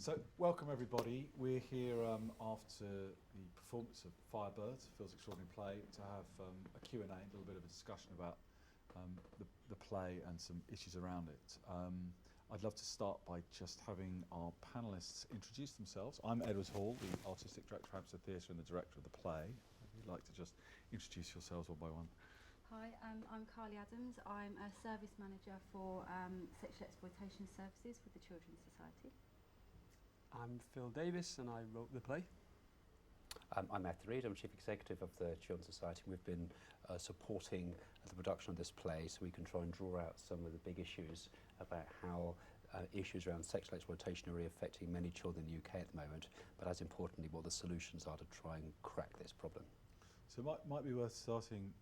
So, welcome everybody. We're here after the performance of Firebird, Phil's Extraordinary Play, to have a Q&A, a little bit of a discussion about the play and some issues around it. I'd love to start by just having our panellists introduce themselves. I'm Edward Hall, the Artistic Director of Hampstead Theatre and the Director of the play. If you'd like to just introduce yourselves one by one. Hi, I'm Carly Adams. I'm a service manager for sexual exploitation services with the Children's Society. I'm Phil Davies and I wrote the play. I'm Matthew Reid, I'm Chief Executive of the Children's Society. We've been supporting the production of this play so we can try and draw out some of the big issues about how issues around sexual exploitation are really affecting many children in the UK at the moment, but as importantly what the solutions are to try and crack this problem. So it might be worth starting,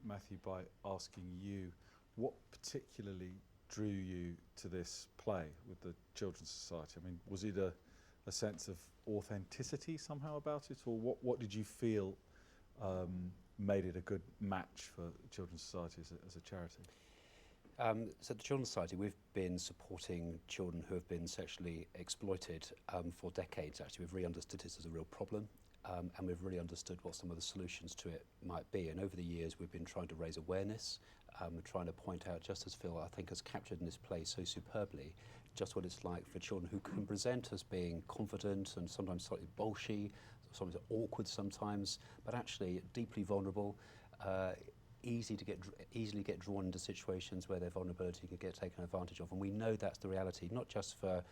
Matthew, by asking you what particularly drew you to this play with the Children's Society. I mean, was it a sense of authenticity somehow about it, or what did you feel made it a good match for the Children's Society as a charity? So the Children's Society, we've been supporting children who have been sexually exploited for decades. Actually, we've really understood this as a real problem. And we've really understood what some of the solutions to it might be. And over the years, we've been trying to raise awareness. We're trying to point out, just as Phil, I think, has captured in this play so superbly, just what it's like for children who can present as being confident and sometimes slightly bolshy, sometimes awkward sometimes, but actually deeply vulnerable, easily get drawn into situations where their vulnerability can get taken advantage of. And we know that's the reality, not just for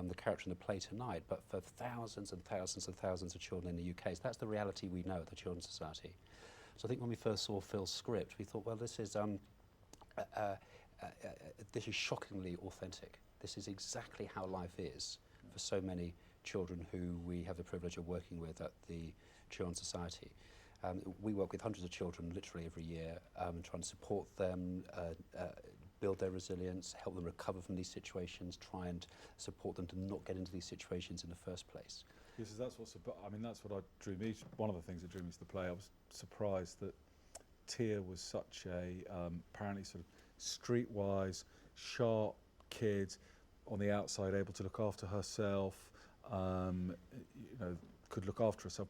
the character in the play tonight, but for thousands and thousands and thousands of children in the UK. So that's the reality we know at the Children's Society. So I think when we first saw Phil's script, we thought, well, this is shockingly authentic. This is exactly how life is for so many children who we have the privilege of working with at the Children's Society. We work with hundreds of children literally every year and try and support them, build their resilience, help them recover from these situations, try and support them to not get into these situations in the first place. Yes, that's what drew me. One of the things that drew me to the play, I was surprised that Tia was such a apparently sort of streetwise, sharp kid on the outside, able to look after herself, could look after herself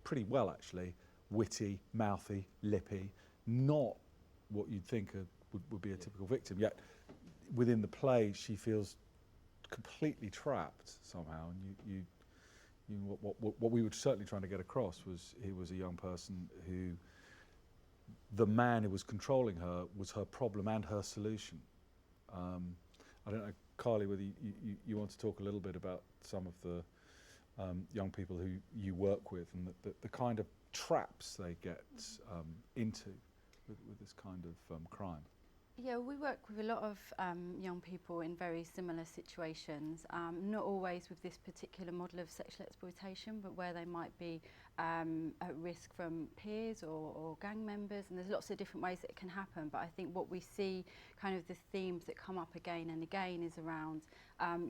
pretty well actually, witty, mouthy, lippy, not what you'd think would be a typical victim, yet within the play she feels completely trapped somehow, and what we were certainly trying to get across was he was a young person who the man who was controlling her was her problem and her solution. I don't know, Carly, whether you want to talk a little bit about some of the young people who you work with and the kind of traps they get into with this kind of crime. Yeah, we work with a lot of young people in very similar situations, not always with this particular model of sexual exploitation, but where they might be at risk from peers or gang members, and there's lots of different ways that it can happen. But I think what we see, kind of the themes that come up again and again, is around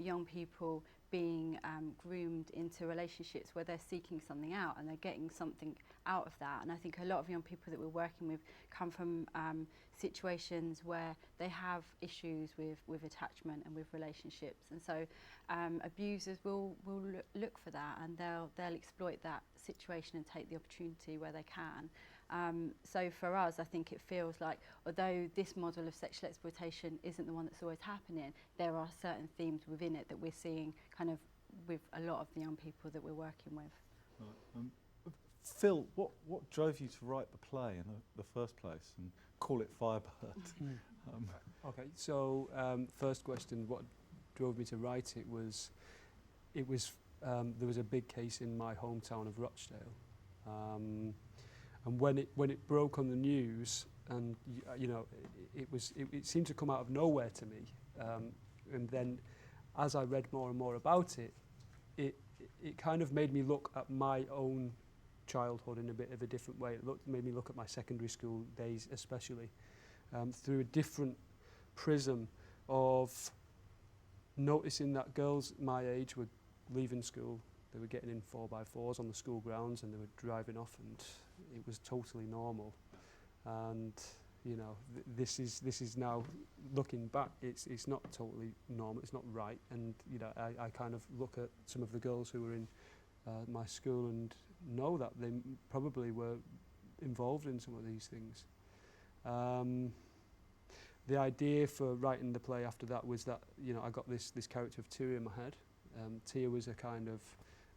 young people being groomed into relationships where they're seeking something out and they're getting something out of that. And I think a lot of young people that we're working with come from situations where they have issues with attachment and with relationships, and so abusers will look for that, and they'll exploit that situation and take the opportunity where they can. So for us, I think it feels like, although this model of sexual exploitation isn't the one that's always happening, there are certain themes within it that we're seeing kind of with a lot of the young people that we're working with. Right. Phil, what drove you to write the play in the first place and call it Firebird? Okay, so first question, what drove me to write it was there was a big case in my hometown of Rochdale, and when it broke on the news, and it seemed to come out of nowhere to me, and then as I read more and more about it, it kind of made me look at my own childhood in a bit of a different way. It made me look at my secondary school days especially through a different prism of noticing that girls my age were leaving school, they were getting in 4x4s on the school grounds and they were driving off, and it was totally normal. And this is now looking back, it's not totally normal, it's not right. And you know, I kind of look at some of the girls who were in my school and know that they probably were involved in some of these things. The idea for writing the play after that was that, you know, I got this character of Tia in my head. Tia was a kind of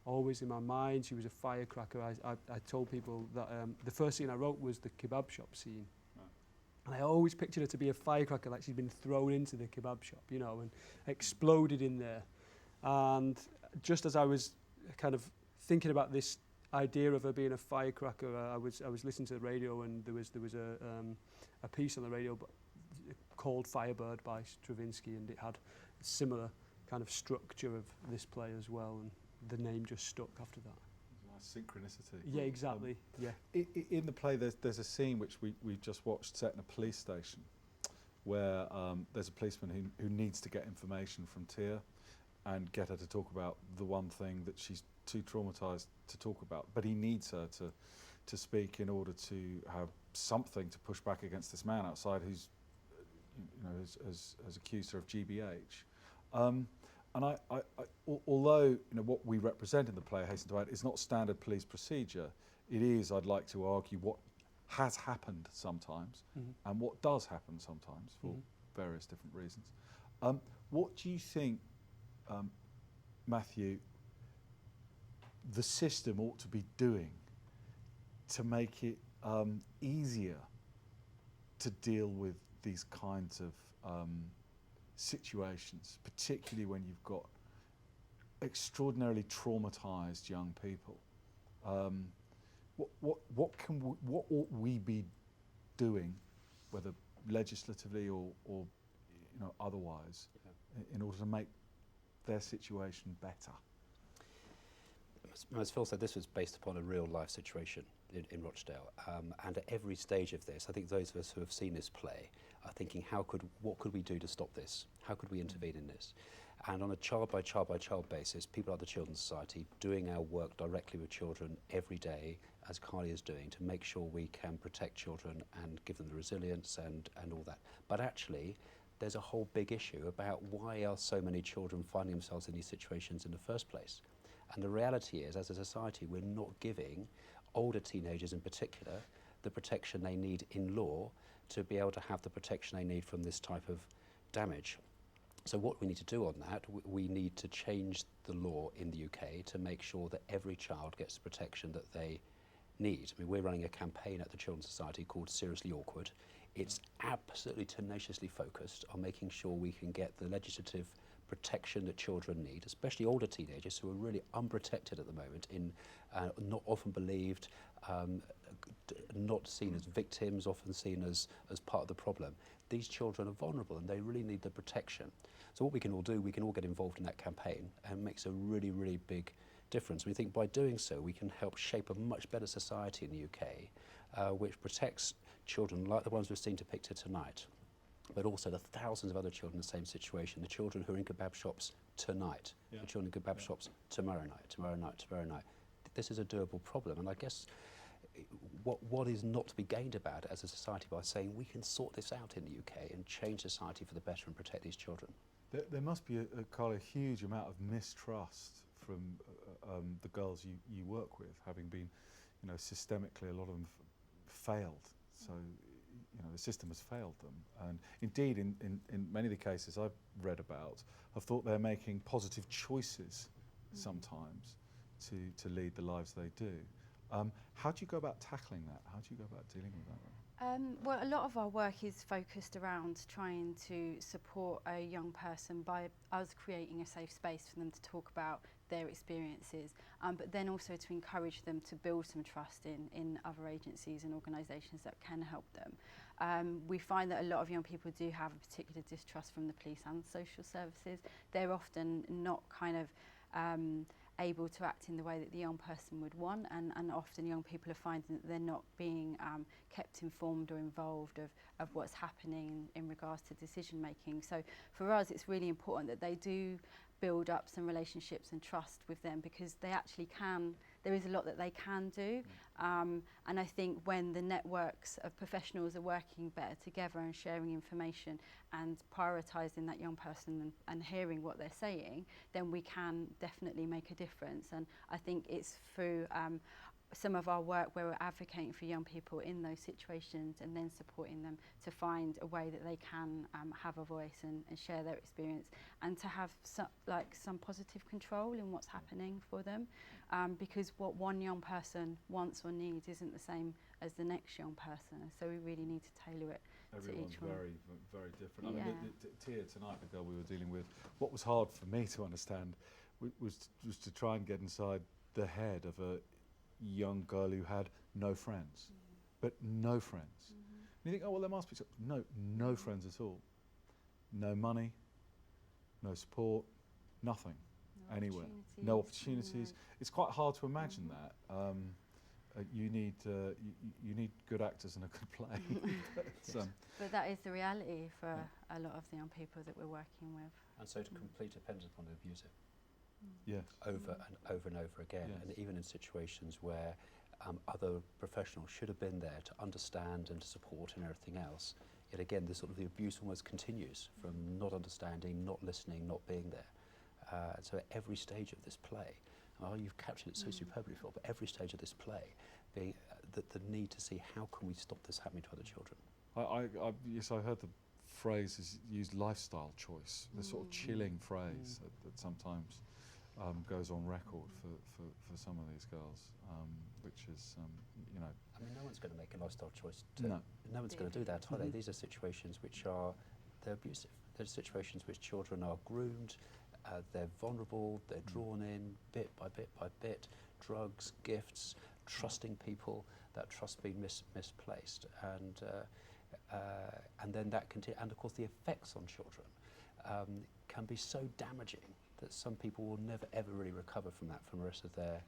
always in my mind. She was a firecracker. I told people that the first scene I wrote was the kebab shop scene. And I always pictured her to be a firecracker, like she'd been thrown into the kebab shop, you know, and exploded in there. And just as I was kind of thinking about this idea of her being a firecracker, I was listening to the radio, and there was a piece on the radio called Firebird by Stravinsky, and it had a similar kind of structure of this play as well, and the name just stuck after that. Synchronicity. Yeah, exactly. Yeah. In the play, there's a scene which we've just watched set in a police station, where there's a policeman who needs to get information from Tia, and get her to talk about the one thing that she's too traumatised to talk about, but he needs her to speak in order to have something to push back against this man outside who's, you know, has accused her of GBH. And although, you know, what we represent in the play, I hasten to add, is not standard police procedure, it is, I'd like to argue, what has happened sometimes, and what does happen sometimes for various different reasons. What do you think, Matthew, the system ought to be doing to make it easier to deal with these kinds of situations, particularly when you've got extraordinarily traumatized young people? What ought we be doing, whether legislatively or you know, otherwise, in order to make their situation better? As Phil said, this was based upon a real life situation in Rochdale, and at every stage of this, I think those of us who have seen this play are thinking, what could we do to stop this? How could we intervene in this? And on a child by child by child basis, people at the Children's Society doing our work directly with children every day, as Carly is doing, to make sure we can protect children and give them the resilience and all that. But actually, there's a whole big issue about why are so many children finding themselves in these situations in the first place. And the reality is, as a society, we're not giving older teenagers in particular the protection they need in law to be able to have the protection they need from this type of damage. So what we need to do on that, we need to change the law in the UK to make sure that every child gets the protection that they need. I mean, we're running a campaign at the Children's Society called Seriously Awkward. It's absolutely tenaciously focused on making sure we can get the legislative protection that children need, especially older teenagers who are really unprotected at the moment, in not often believed, not seen as victims, often seen as part of the problem. These children are vulnerable and they really need the protection. So what we can all do, we can all get involved in that campaign, and it makes a really, really big difference. We think by doing so we can help shape a much better society in the UK, which protects children like the ones we've seen depicted tonight, but also the thousands of other children in the same situation, the children who are in kebab shops tonight, the children in kebab shops tomorrow night. This is a doable problem, and I guess what is not to be gained about it as a society by saying we can sort this out in the UK and change society for the better and protect these children. There must be a huge amount of mistrust from the girls you work with, having been, you know, systemically, a lot of them failed. So, you know, the system has failed them. And indeed, in many of the cases I've read about, have thought they're making positive choices sometimes to lead the lives they do. How do you go about tackling that? How do you go about dealing with that? Well, a lot of our work is focused around trying to support a young person by us creating a safe space for them to talk about their experiences, but then also to encourage them to build some trust in other agencies and organisations that can help them. We find that a lot of young people do have a particular distrust from the police and social services. They're often not kind of able to act in the way that the young person would want, and often young people are finding that they're not being kept informed or involved of what's happening in regards to decision making. So for us it's really important that they do build up some relationships and trust with them, because they actually can, there is a lot that they can do. And I think when the networks of professionals are working better together and sharing information and prioritising that young person and hearing what they're saying, then we can definitely make a difference. And I think it's through some of our work where we're advocating for young people in those situations and then supporting them to find a way that they can have a voice and share their experience and to have some positive control in what's happening for them, because what one young person wants or needs isn't the same as the next young person, so we really need to tailor it to each one. Everyone's very different. Yeah. I mean, Tia tonight, the girl we were dealing with, what was hard for me to understand was to try and get inside the head of a young girl who had no friends, but no friends. And you think, oh well, there must be some. No friends at all. No money, no support, nothing, anywhere. No opportunities. It's quite hard to imagine that. You need good actors and a good play. But that is the reality for a lot of the young people that we're working with. And so to complete dependence upon the abuser. Yes. Over and over again, Yes. and even in situations where other professionals should have been there to understand and to support and everything else, yet again the sort of the abuse almost continues from not understanding, not listening, not being there. So at every stage of this play, you've captured it so superbly, Phil, but every stage of this play being the need to see how can we stop this happening to other children. Yes, I heard the phrase is used, lifestyle choice, the sort of chilling phrase that sometimes goes on record for some of these girls, which is, you know. I mean, no one's going to make a lifestyle choice. No one's going to do that, are they? These are situations which they're abusive. They're situations which children are groomed, they're vulnerable, they're drawn in bit by bit by bit, drugs, gifts, trusting people, that trust being misplaced, and then that and of course the effects on children can be so damaging that some people will never ever really recover from that for the rest of their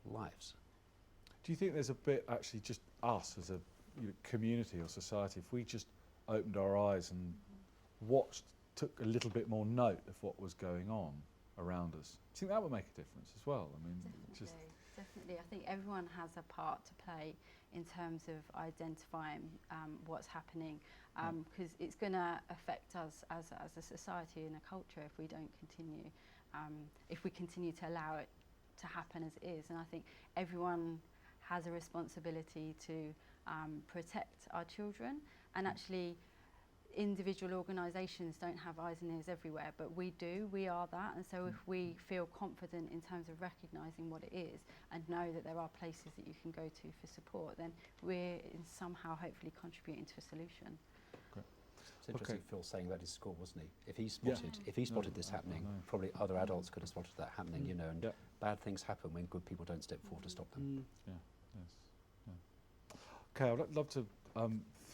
lives. Do you think there's a bit, actually, just us as a community or society, if we just opened our eyes and watched, took a little bit more note of what was going on around us, do you think that would make a difference as well? I mean, Definitely. I think everyone has a part to play in terms of identifying what's happening, because it's going to affect us as a society and a culture if we don't continue, if we continue to allow it to happen as it is. And I think everyone has a responsibility to protect our children, and actually individual organisations don't have eyes and ears everywhere, but we do, we are that. And so if we feel confident in terms of recognising what it is and know that there are places that you can go to for support, then we're somehow hopefully contributing to a solution. It's interesting, Phil saying about his school, wasn't he? If he spotted this happening, probably other adults could have spotted that happening, you know, and bad things happen when good people don't step forward to stop them. Okay, I'd love to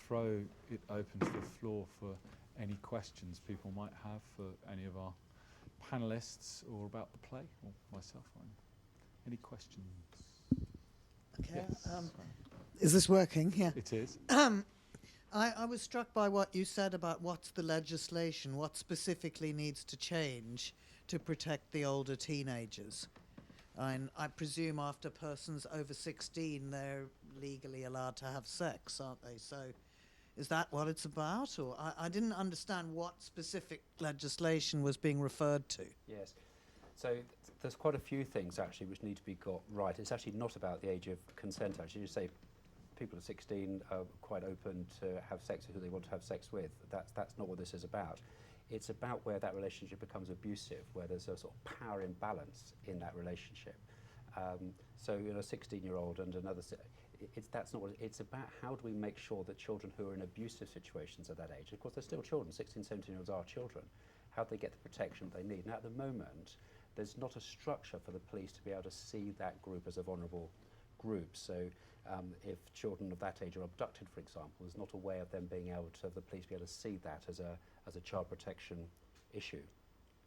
throw it open to the floor for any questions people might have for any of our panellists or about the play, or myself. Any questions? Okay. Yes. Is this working? Yeah. It is. I was struck by what you said about what's the legislation, what specifically needs to change to protect the older teenagers. And I presume after persons over 16, they're legally allowed to have sex, aren't they? So is that what it's about? Or I didn't understand what specific legislation was being referred to. Yes. So there's quite a few things actually which need to be got right. It's actually not about the age of consent. Actually, you say people at 16 are quite open to have sex with who they want to have sex with. That's not what this is about. It's about where that relationship becomes abusive, where there's a sort of power imbalance in that relationship. So, you know, a 16-year-old and another, that's not what it's about. How do we make sure that children who are in abusive situations at that age, of course they're still children, 16, 17-year-olds are children, how do they get the protection they need? Now at the moment, there's not a structure for the police to be able to see that group as a vulnerable group. So if children of that age are abducted, for example, there's not a way of them being able to, the police be able to see that as a child protection issue.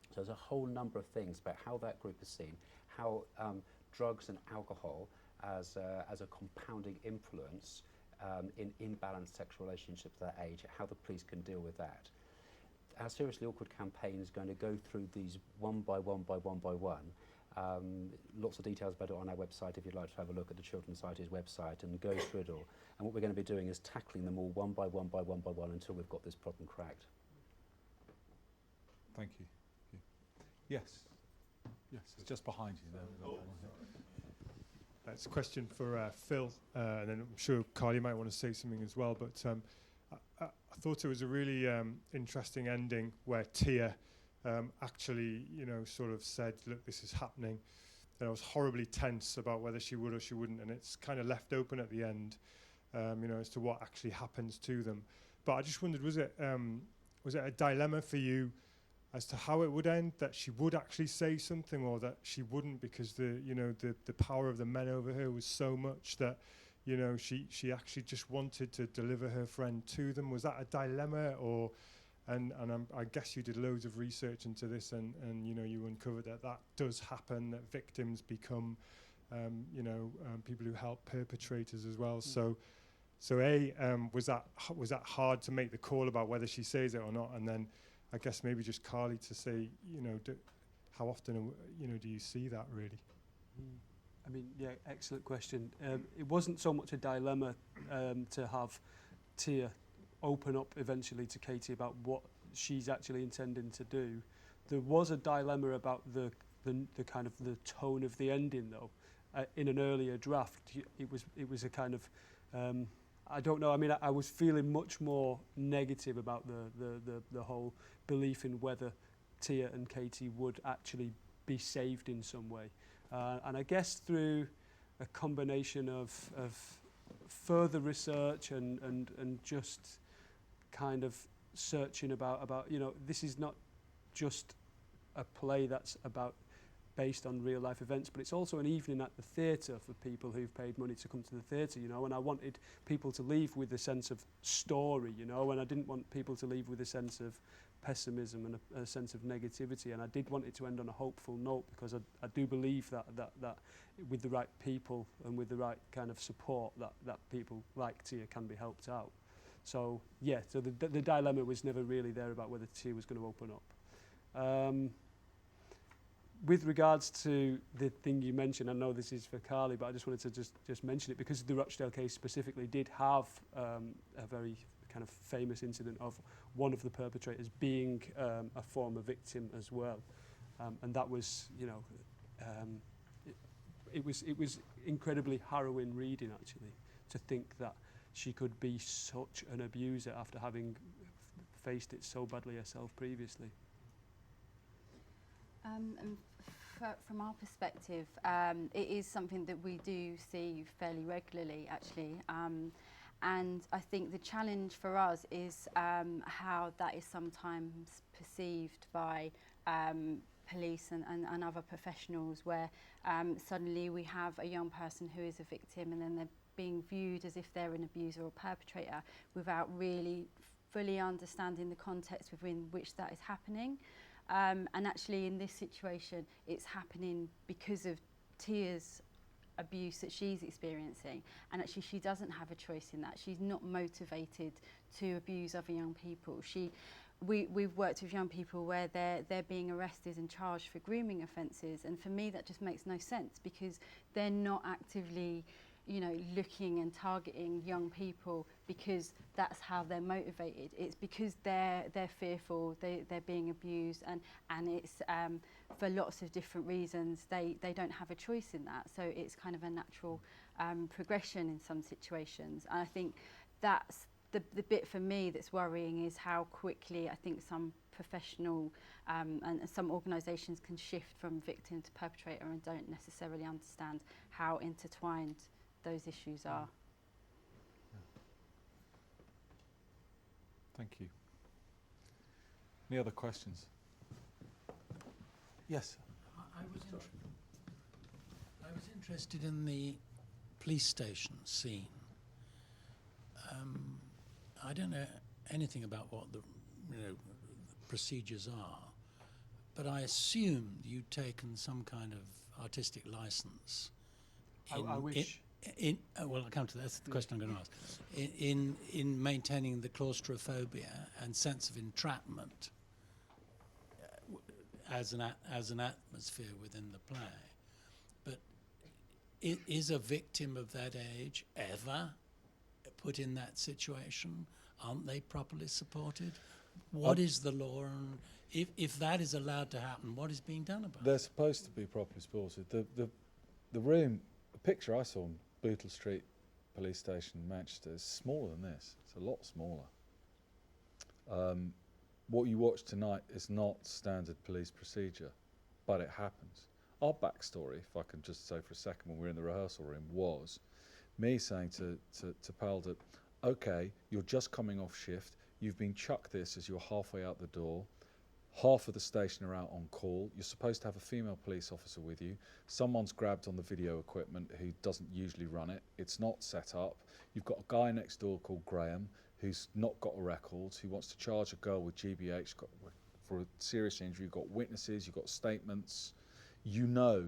So there's a whole number of things about how that group is seen, how drugs and alcohol as a compounding influence in imbalanced sexual relationships at that age, how the police can deal with that. Our Seriously Awkward campaign is going to go through these one by one by one by one, Lots of details about it on our website if you'd like to have a look at the Children's Society's website and go through it all. And what we're going to be doing is tackling them all one by one by one by one until we've got this problem cracked. Thank you. Yes. Yes, it's just behind you there. We've got one, I think. That's a question for Phil, and then I'm sure Carly might want to say something as well. But I thought it was a really interesting ending where Tia actually, sort of said, "Look, this is happening." And I was horribly tense about whether she would or she wouldn't, and it's kind of left open at the end, as to what actually happens to them. But I just wondered, was it a dilemma for you as to how it would end, that she would actually say something or that she wouldn't, because the power of the men over her was so much that she actually just wanted to deliver her friend to them? Was that a dilemma? Or I guess you did loads of research into this, and you uncovered that does happen, that victims become people who help perpetrators as well. So was that hard to make the call about whether she says it or not? And then I guess maybe just Carly to say, how often, do you see that really? I mean, yeah, excellent question. It wasn't so much a dilemma to have Tia open up eventually to Katie about what she's actually intending to do. There was a dilemma about the kind of the tone of the ending, though. In an earlier draft, it was a kind of I don't know. I mean, I was feeling much more negative about the whole belief in whether Tia and Katie would actually be saved in some way. And I guess through a combination of further research and just kind of searching about this is not just a play that's based on real life events, but it's also an evening at the theatre for people who've paid money to come to the theatre, and I wanted people to leave with a sense of story, and I didn't want people to leave with a sense of pessimism and a sense of negativity, and I did want it to end on a hopeful note, because I do believe that with the right people and with the right kind of support that people like Tia can be helped out. So yeah, so the dilemma was never really there about whether Tia was going to open up. With regards to the thing you mentioned, I know this is for Carly, but I just wanted to just mention it because the Rochdale case specifically did have a very kind of famous incident of one of the perpetrators being a former victim as well, and that was, it was incredibly harrowing reading, actually, to think that she could be such an abuser after having faced it so badly herself previously. And from our perspective, it is something that we do see fairly regularly, actually. And I think the challenge for us is how that is sometimes perceived by police and other professionals, where suddenly we have a young person who is a victim and then they're being viewed as if they're an abuser or perpetrator without really fully understanding the context within which that is happening. And actually in this situation, it's happening because of Tia's abuse that she's experiencing, and actually she doesn't have a choice in that. She's not motivated to abuse other young people. We've worked with young people where they're being arrested and charged for grooming offences, and for me that just makes no sense, because they're not actively looking and targeting young people because that's how they're motivated. It's because they're fearful, they're being abused, and it's for lots of different reasons. They don't have a choice in that, so it's kind of a natural progression in some situations. And I think that's the bit for me that's worrying, is how quickly I think some professional and some organisations can shift from victim to perpetrator and don't necessarily understand how intertwined those issues are. Thank you. Any other questions? Yes. I was interested in the police station scene. I don't know anything about what the procedures are, but I assumed you'd taken some kind of artistic license. I wish. Well, I'll come to that. That's the question I'm going to ask. In maintaining the claustrophobia and sense of entrapment, as an atmosphere within the play. But is a victim of that age ever put in that situation? Aren't they properly supported? What is the law, and if that is allowed to happen, what is being done about it? They're supposed to be properly supported. The room, the picture I saw in Bootle Street Police Station in Manchester is smaller than this. It's a lot smaller. What you watch tonight is not standard police procedure, but it happens. Our backstory, if I can just say for a second, when we were in the rehearsal room, was me saying to Pal that, okay, you're just coming off shift, you've been chucked this as you're halfway out the door, half of the station are out on call, you're supposed to have a female police officer with you, someone's grabbed on the video equipment who doesn't usually run it, it's not set up, you've got a guy next door called Graham who's not got a record, who wants to charge a girl with GBH for a serious injury, you've got witnesses, you've got statements, you know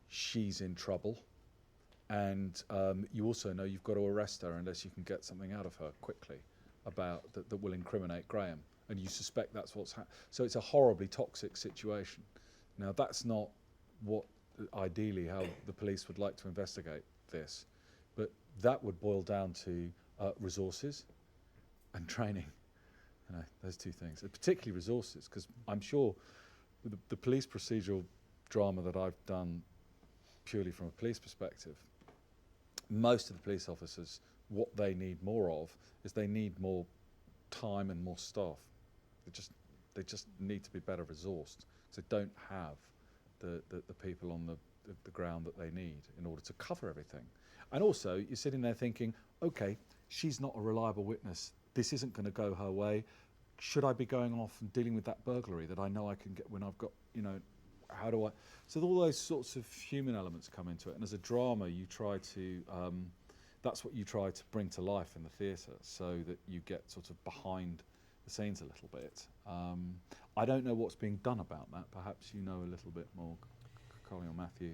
she's in trouble, and you also know you've got to arrest her unless you can get something out of her quickly about that will incriminate Graham, and you suspect that's what's happened. So it's a horribly toxic situation. Now that's not what ideally how the police would like to investigate this, but that would boil down to resources and training. You know, those two things, and particularly resources, because I'm sure the police procedural drama that I've done purely from a police perspective, most of the police officers, what they need more of is they need more time and more staff. They just need to be better resourced. So they don't have the people on the ground that they need in order to cover everything. And also, you're sitting there thinking, okay, she's not a reliable witness. This isn't going to go her way. Should I be going off and dealing with that burglary that I know I can get when I've got, you know, how do I? So all those sorts of human elements come into it. And as a drama, you try to, that's what you try to bring to life in the theatre, so that you get sort of behind the scenes a little bit. I don't know what's being done about that. Perhaps you know a little bit more, Colin or Matthew,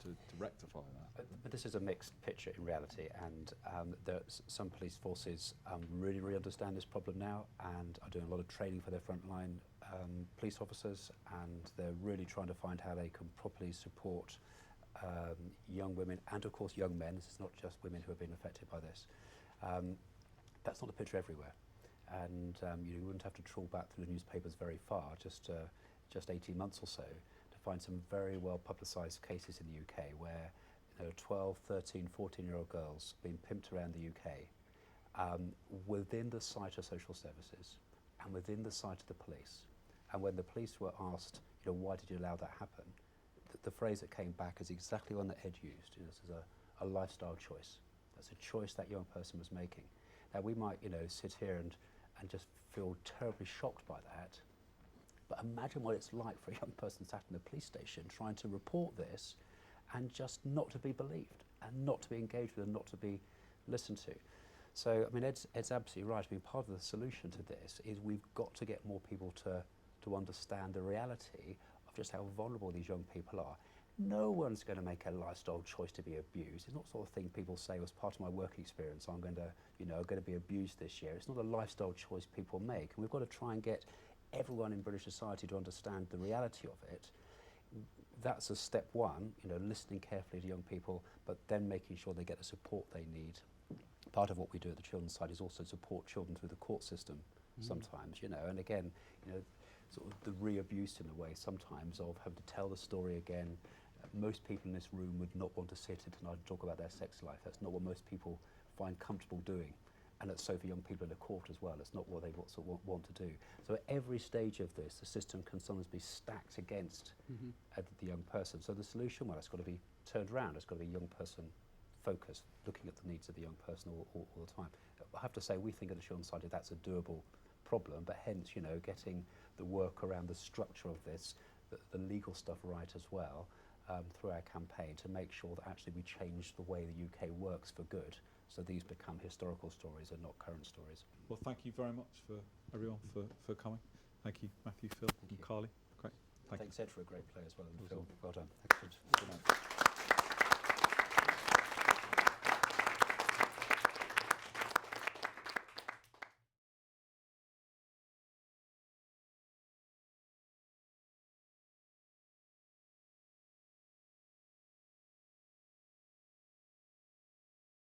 to rectify that. But this is a mixed picture in reality, and some police forces really understand this problem now and are doing a lot of training for their frontline police officers, and they're really trying to find how they can properly support young women and, of course, young men. This is not just women who have been affected by this. That's not the picture everywhere, and you wouldn't have to trawl back through the newspapers very far, just 18 months or so, to find some very well publicised cases in the UK where 12, 13, 14-year-old girls being pimped around the UK within the sight of social services and within the sight of the police. And when the police were asked, why did you allow that happen, the phrase that came back is exactly one that Ed used. This is a lifestyle choice. That's a choice that young person was making. Now we might, sit here and just feel terribly shocked by that. But imagine what it's like for a young person sat in a police station trying to report this and just not to be believed and not to be engaged with and not to be listened to. So, I mean, Ed's absolutely right. I mean, part of the solution to this is we've got to get more people to understand the reality of just how vulnerable these young people are. No one's going to make a lifestyle choice to be abused. It's not the sort of thing people say, as part of my work experience, I'm going to be abused this year. It's not a lifestyle choice people make. And we've got to try and get everyone in British society to understand the reality of it. That's a step one, listening carefully to young people, but then making sure they get the support they need. Part of what we do at the Children's Side is also support children through the court system sometimes, and again, sort of the re-abuse in a way sometimes of having to tell the story again. Most people in this room would not want to sit it and talk about their sex life. That's not what most people find comfortable doing. And it's so for young people in the court as well. It's not what they want to do. So at every stage of this, the system can sometimes be stacked against the young person. So the solution, well, it's got to be turned around. It's got to be young person focused, looking at the needs of the young person all the time. I have to say, we think at the Children's Society that's a doable problem, but hence, getting the work around the structure of this, the legal stuff right as well, through our campaign to make sure that actually we change the way the UK works for good, so these become historical stories and not current stories. Well, thank you very much for everyone for coming. Thank you, Matthew, Phil, and Carly. Great. Thanks, Ed, for a great play as well. And Phil, well done. Excellent. Good night.